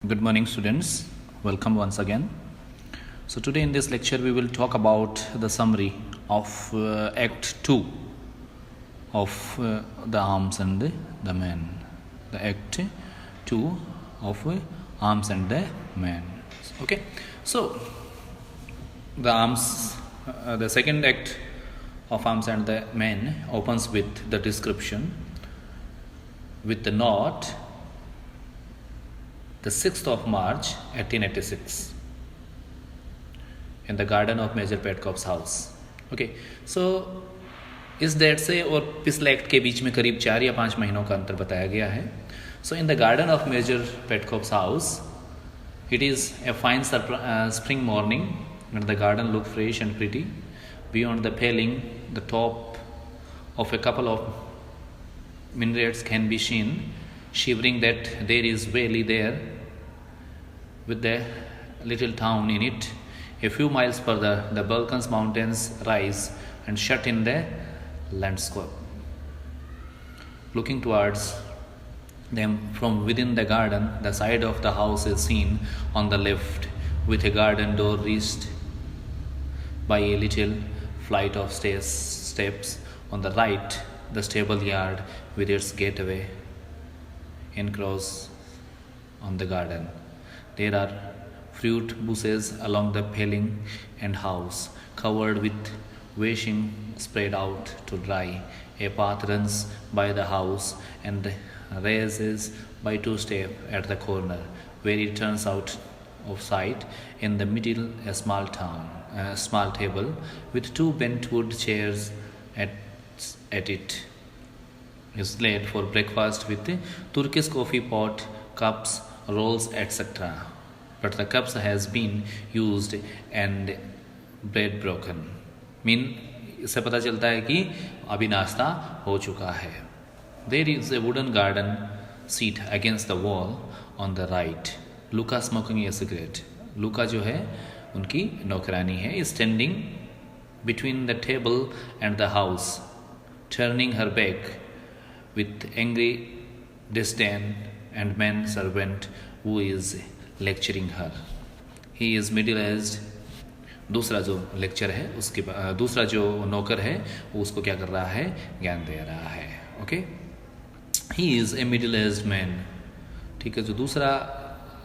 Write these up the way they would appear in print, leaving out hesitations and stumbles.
Good morning, students. Welcome once again. So today in this lecture we will talk about the summary of Act 2 of the Arms and the Men. The Act 2 of Arms and the Men. Okay. So the Arms, the second Act of Arms and the Men opens with the description with the note the 6th of March 1886 in the garden of Major Petkov's house. Okay, so इस date से और पिछले act के बीच में करीब 4 या 5 महीनों का अंतर बताया गया है. So in the garden of Major Petkov's house, it is a fine spring morning and the garden looked fresh and pretty. Beyond the paling, the top of a couple of minarets can be seen, shivering that there is valley there with the little town in it. A few miles further, the Balkans mountains rise and shut in the landscape. Looking towards them from within the garden, the side of the house is seen on the left with a garden door reached by a little flight of steps. On the right, the stable yard with its gateway encroaches on the garden. There are fruit bushes along the paling and house, covered with washing spread out to dry. A path runs by the house and raises by 2 steps at the corner, where it turns out of sight. In the middle, a small table with 2 bent wood chairs at it is laid for breakfast with Turkish coffee pot, cups, rolls, etc. But the cups has been used and bread broken. इससे पता चलता है कि अभी नाश्ता हो चुका है. There is a wooden garden seat against the wall on the right. Luca smoking a cigarette. Luca जो है उनकी नौकरानी है, is standing between the table and the house, turning her back with angry disdain and man servant who is lecturing her. He is middle-aged. दूसरा जो lecture है उसके दूसरा जो नौकर है वो उसको क्या कर रहा है, ज्ञान दे रहा है. Okay, he is a middle aged man. ठीक है, जो दूसरा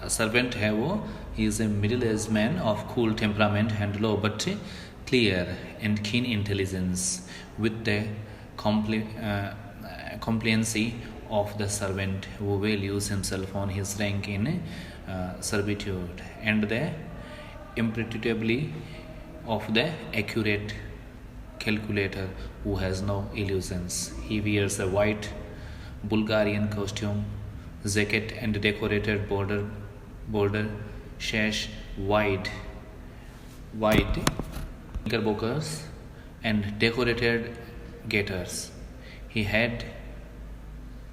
सर्वेंट है वो he is a middle aged man of cool temperament and low but clear and keen intelligence with the complacency of the servant who values himself on his rank in servitude, and the imperturbability of the accurate calculator who has no illusions. He wears a white Bulgarian costume, jacket and decorated border sash, wide knickerbockers and decorated gaiters.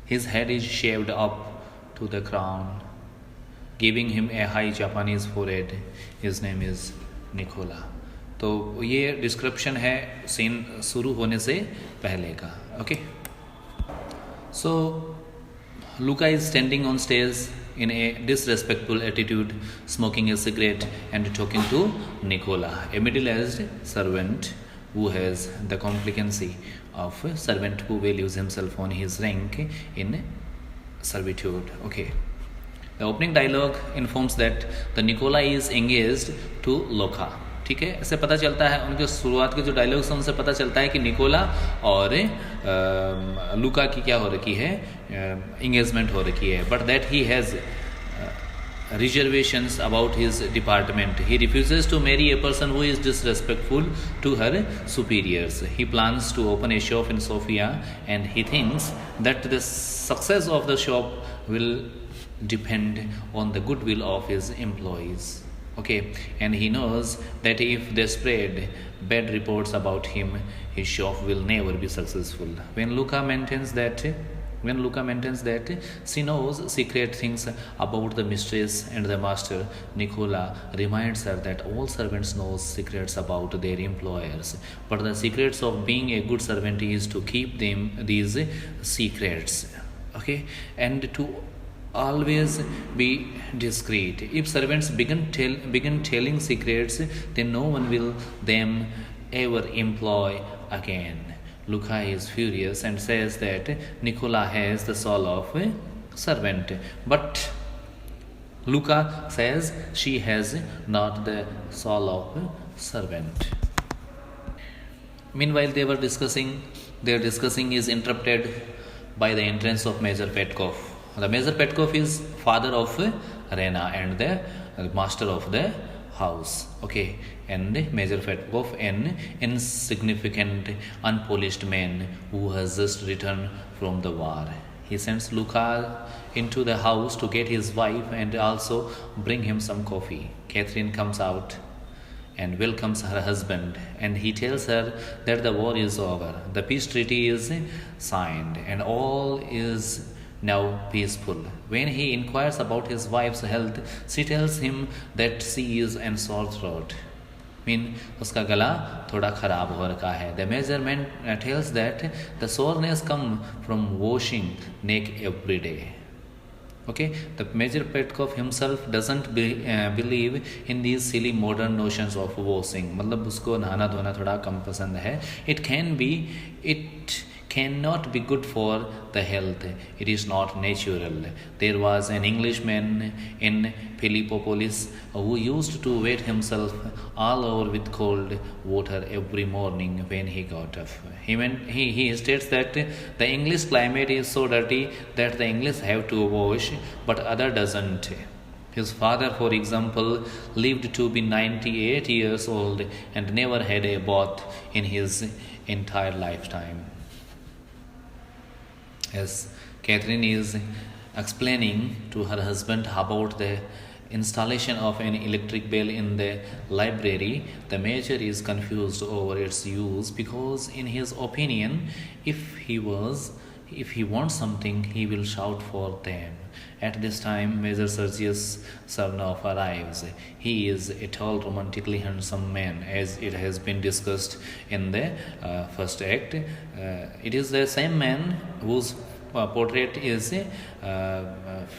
His head is shaved up to the crown, giving him a high Japanese forehead. His name is Nicola. तो ये description है scene शुरू होने से पहले का. Okay, so Luca is standing on stage in a disrespectful attitude, smoking a cigarette and talking to Nicola, a middle-aged servant who has the complacency of a servant who values himself on his rank in servitude. Okay, the opening dialogue informs that the Nicola is engaged to Luca. ठीक है, इससे पता चलता है, उनके शुरुआत के जो डायलॉग्स हैं उनसे पता चलता है कि निकोला और लुका की क्या हो रखी है, एंगेजमेंट हो रखी है. But that he has reservations about his department. He refuses to marry a person who is disrespectful to her superiors. He plans to open a shop in Sofia and he thinks that the success of the shop will depend on the goodwill of his employees. Okay, and he knows that if they spread bad reports about him, his shop will never be successful. When Luca maintains that she knows secret things about the mistress and the master, Nicola reminds her that all servants know secrets about their employers, but the secrets of being a good servant is to keep these secrets. Okay, and to always be discreet. If servants begin telling secrets, then no one will them ever employ again. Luca is furious and says that Nicola has the soul of a servant, but Luca says she has not the soul of a servant. Meanwhile, their discussing is interrupted by the entrance of Major Petkov. The Major Petkov is father of Reyna and the master of the house. Okay, and Major Petkov, an insignificant, unpolished man who has just returned from the war. He sends Luca into the house to get his wife and also bring him some coffee. Kathryn comes out and welcomes her husband, and he tells her that the war is over, the peace treaty is signed, and all is now peaceful. When he inquires about his wife's health, she tells him that she is in sore throat. उसका गला थोड़ा खराब हो रखा है. The measurement tells that the soreness come from washing neck every day. Okay, the Major Petkov himself doesn't believe in these silly modern notions of washing. मतलब उसको नहाना धोना थोड़ा कम पसंद है. It cannot be good for the health. It is not natural. There was an Englishman in Philippopolis who used to wet himself all over with cold water every morning when he got up. He states that the English climate is so dirty that the English have to wash, but other doesn't. His father, for example, lived to be 98 years old and never had a bath in his entire lifetime. As Kathryn is explaining to her husband about the installation of an electric bell in the library, the Major is confused over its use because, in his opinion, if he wants something, he will shout for them. At this time, Major Sergius Sarnov arrives. He is a tall, romantically handsome man, as it has been discussed in the first act. It is the same man whose portrait is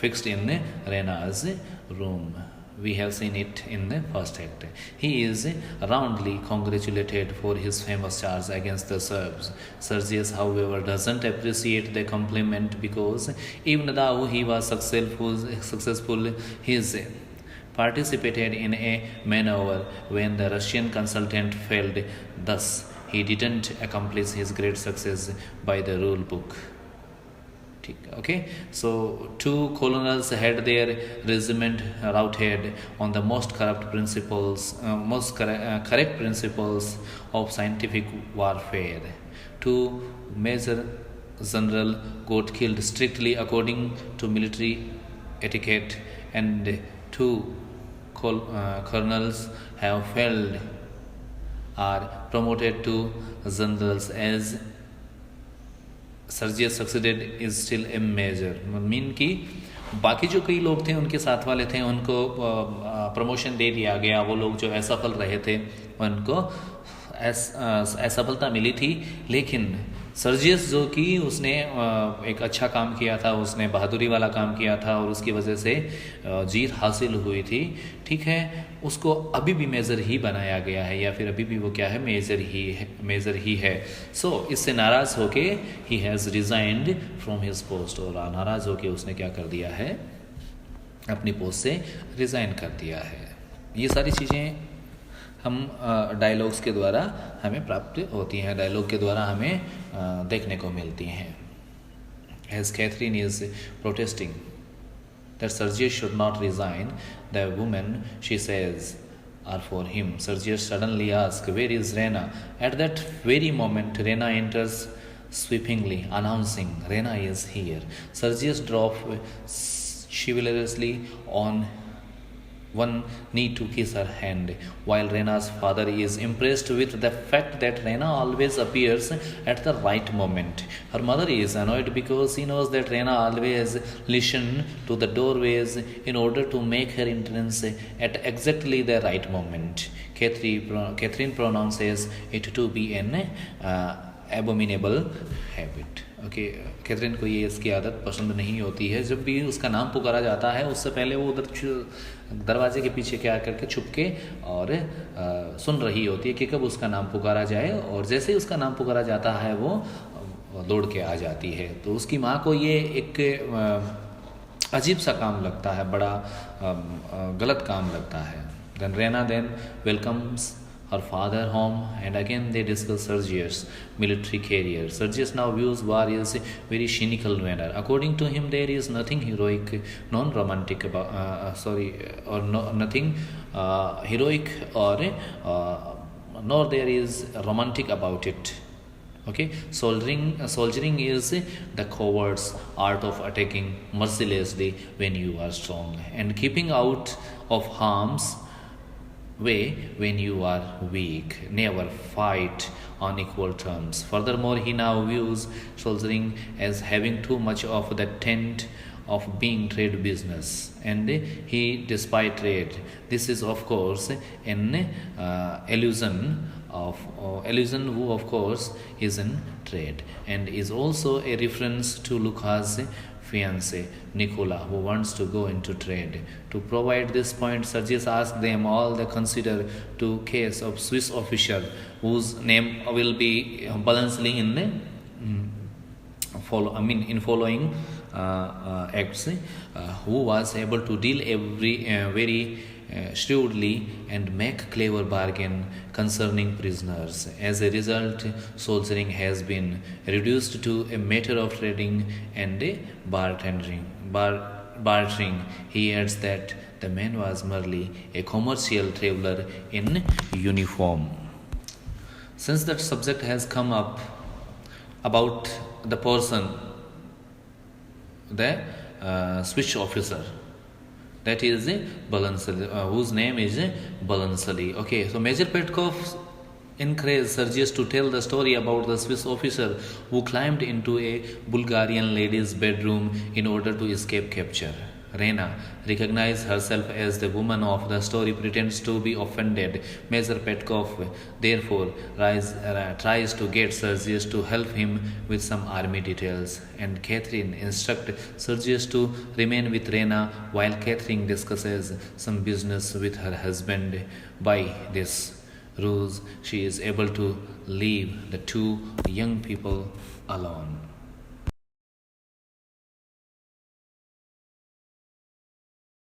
fixed in Reyna's room. We have seen it in the first act. He is roundly congratulated for his famous charge against the Serbs. Sergius, however, doesn't appreciate the compliment because even though he was successful, he participated in a maneuver when the Russian consultant failed. Thus, he didn't accomplish his great success by the rule book. Okay, so two colonels had their regiment routed on the most correct principles of scientific warfare. Two major generals got killed strictly according to military etiquette, and two colonels have failed are promoted to generals. As Sergius succeeded is still a major. Mean कि बाकी जो कई लोग थे उनके साथ वाले थे उनको प्रमोशन दे दिया गया. वो लोग जो असफल रहे थे उनको असफलता मिली थी, लेकिन सर्जियस जो कि उसने एक अच्छा काम किया था, उसने बहादुरी वाला काम किया था और उसकी वजह से जीत हासिल हुई थी. ठीक है, उसको अभी भी मेजर ही बनाया गया है, या फिर अभी भी वो क्या है, मेजर ही है. सो इससे नाराज़ होके ही has resigned from his post, और नाराज़ होके उसने क्या कर दिया है, अपनी पोस्ट से रिज़ाइन कर दिया है. ये सारी चीज़ें हम डायलॉग्स के द्वारा हमें प्राप्त होती हैं, डायलॉग के द्वारा हमें देखने को मिलती हैं. As Kathryn is protesting that Sergius should not resign, the women, she says, are for him. Sergius suddenly asks, "Where is Reyna?" At that very moment, Reyna enters sweepingly, announcing, "Reyna is here." Sergius drops chivalrously on one knee to kiss her hand, while Reyna's father is impressed with the fact that Reyna always appears at the right moment. Her mother is annoyed because she knows that Reyna always listens to the doorways in order to make her entrance at exactly the right moment. Kathryn pronounces it to be an abominable habit. Okay, Catherine को ये इसकी आदत पसंद नहीं होती है। जब भी उसका नाम पुकारा जाता है उससे पहले वो उधर दरवाजे के पीछे क्या करके छुप के और सुन रही होती है कि कब उसका नाम पुकारा जाए, और जैसे ही उसका नाम पुकारा जाता है वो दौड़ के आ जाती है। तो उसकी माँ को ये एक अजीब सा काम लगता है, बड़ा गलत काम लगता है। Then Reyna then welcomes her father home, and again they discuss Sergius' military career. Sergius now views war as a very cynical manner. According to him, there is nothing heroic, non-romantic about nothing heroic or nor there is romantic about it. Okay, soldiering is the coward's art of attacking mercilessly when you are strong, and keeping out of harm's way when you are weak. Never fight on equal terms. Furthermore, he now views soldiering as having too much of the tint of being trade business, and he despite trade. This is of course an illusion who of course is in trade, and is also a reference to Luca's fiancé Nicola, who wants to go into trade. To provide this point, Sergius asks them all to consider two case of Swiss officer whose name will be balancing in following acts, who was able to deal very shrewdly and make clever bargain concerning prisoners. As a result, soldiering has been reduced to a matter of trading and bartering. He adds that the man was merely a commercial traveler in uniform. Since that subject has come up about the person, the Swiss officer, that is Balansali, whose name is Balansali. Okay, so Major Petkov encouraged Sergius to tell the story about the Swiss officer who climbed into a Bulgarian lady's bedroom in order to escape capture. Reyna recognizes herself as the woman of the story, pretends to be offended. Major Petkov therefore tries to get Sergius to help him with some army details, and Kathryn instructs Sergius to remain with Reyna while Kathryn discusses some business with her husband. By this ruse, she is able to leave the two young people alone.